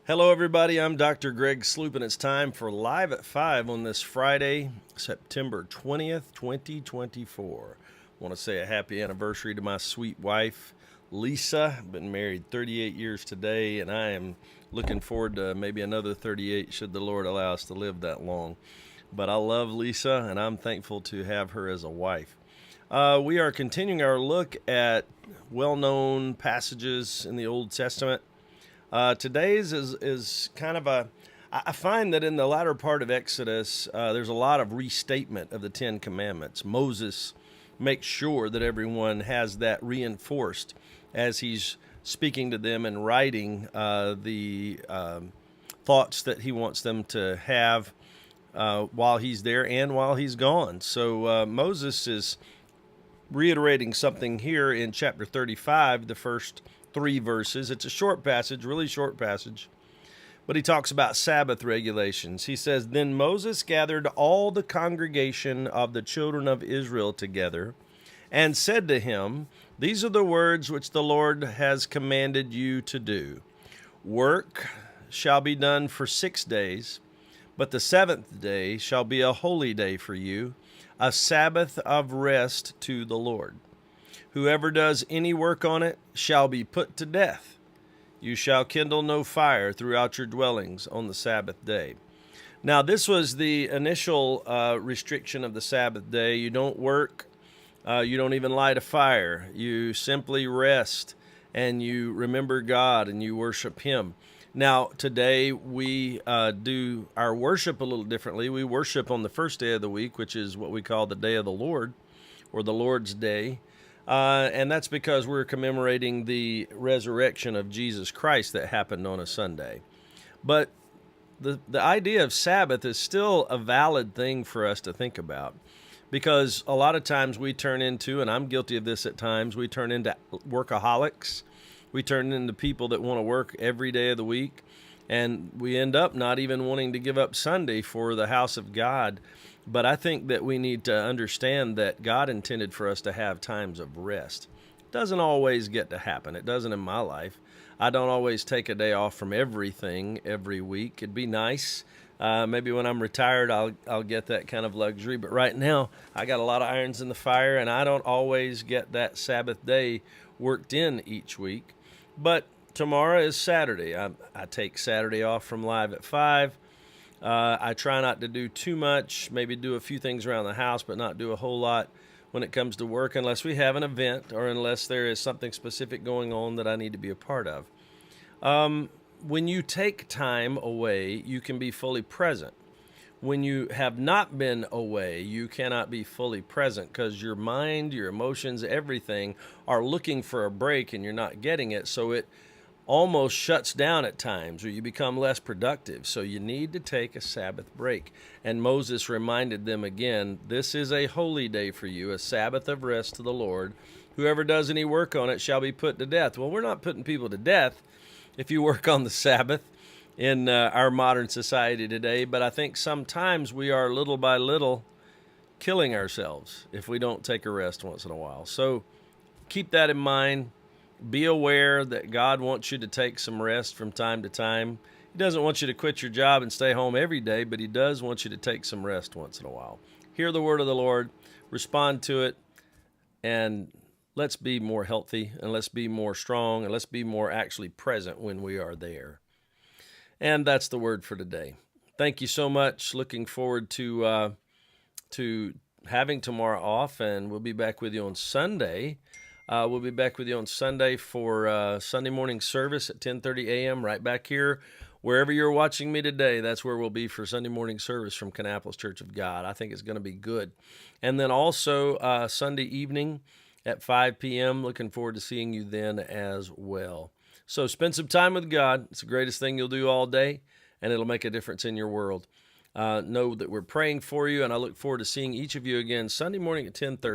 Hello, everybody. I'm Dr. Greg Sloop, and it's time for Live at 5 on this Friday, September 20th, 2024. I want to say a happy anniversary to my sweet wife, Lisa. I've been married 38 years today, and I am looking forward to maybe another 38 should the Lord allow us to live that long. But I love Lisa, and I'm thankful to have her as a wife. We are continuing our look at well-known passages in the Old Testament. Today's is kind of I find that in the latter part of Exodus, there's a lot of restatement of the Ten Commandments. Moses makes sure that everyone has that reinforced as he's speaking to them and writing the thoughts that he wants them to have while he's there and while he's gone. So Moses is reiterating something here in chapter 35, the first three verses. It's a short passage, really short passage, but he talks about Sabbath regulations. He says, "Then Moses gathered all the congregation of the children of Israel together and said to him, 'These are the words which the Lord has commanded you to do. Work shall be done for 6 days, but the seventh day shall be a holy day for you, a Sabbath of rest to the Lord. Whoever does any work on it shall be put to death. You shall kindle no fire throughout your dwellings on the Sabbath day.'" Now, this was the initial restriction of the Sabbath day. You don't work. You don't even light a fire. You simply rest and you remember God and you worship Him. Now, today we do our worship a little differently. We worship on the first day of the week, which is what we call the Day of the Lord or the Lord's Day. And that's because we're commemorating the resurrection of Jesus Christ that happened on a Sunday. But the idea of Sabbath is still a valid thing for us to think about, because a lot of times we turn into, and I'm guilty of this at times, we turn into workaholics. We turn into people that want to work every day of the week, and we end up not even wanting to give up Sunday for the house of God. But I think that we need to understand that God intended for us to have times of rest. It doesn't always get to happen. It doesn't in my life. I don't always take a day off from everything every week. It'd be nice. Maybe when I'm retired, I'll get that kind of luxury. But right now, I got a lot of irons in the fire, and I don't always get that Sabbath day worked in each week. But tomorrow is Saturday. I take Saturday off from Live at 5. I try not to do too much, maybe do a few things around the house, but not do a whole lot when it comes to work unless we have an event or unless there is something specific going on that I need to be a part of. When you take time away, you can be fully present. When you have not been away, you cannot be fully present because your mind, your emotions, everything are looking for a break and you're not getting it. So it almost shuts down at times, or you become less productive. So you need to take a Sabbath break. And Moses reminded them again, this is a holy day for you, a Sabbath of rest to the Lord. Whoever does any work on it shall be put to death. Well, we're not putting people to death if you work on the Sabbath in our modern society today, but I think sometimes we are little by little killing ourselves if we don't take a rest once in a while. So keep that in mind. Be aware that God wants you to take some rest from time to time. He doesn't want you to quit your job and stay home every day, but He does want you to take some rest once in a while. Hear the word of the Lord, respond to it, and let's be more healthy, and let's be more strong, and let's be more actually present when we are there. And that's the word for today. Thank you so much. Looking forward to having tomorrow off, and we'll be back with you on Sunday. We'll be back with you on Sunday for Sunday morning service at 10:30 a.m. right back here. Wherever you're watching me today, that's where we'll be for Sunday morning service from Kannapolis Church of God. I think it's going to be good. And then also Sunday evening at 5 p.m. Looking forward to seeing you then as well. So spend some time with God. It's the greatest thing you'll do all day, and it'll make a difference in your world. Know that we're praying for you, and I look forward to seeing each of you again Sunday morning at 10:30.